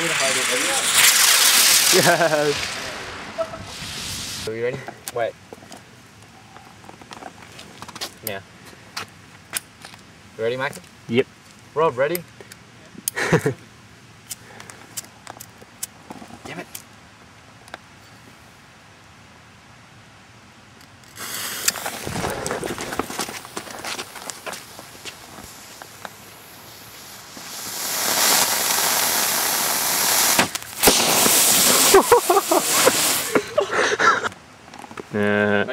me to hold it, Yes. Are you ready? Wait. Now. You ready, Mike? Yep. Rob, ready? Damn it.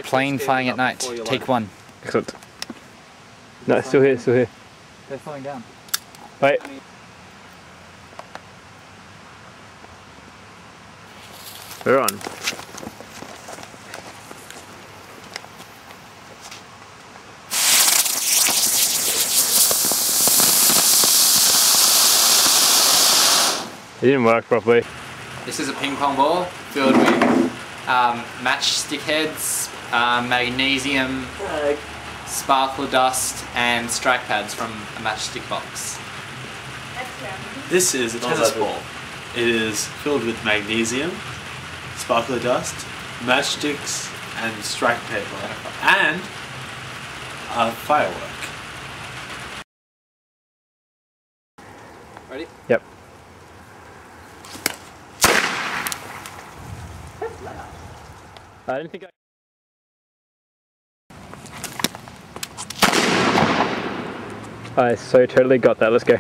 Plane flying at night. Take one. Excellent. No, it's still here, still here. They're falling down. Wait. We're on. It didn't work properly. This is a ping pong ball filled with matchstick heads, magnesium, sparkler dust, and strike pads from a matchstick box. This is a tennis ball. It is filled with magnesium, sparkler dust, matchsticks, and strike paper, and a firework. Ready? Yep. I didn't think I so totally got that. Let's go.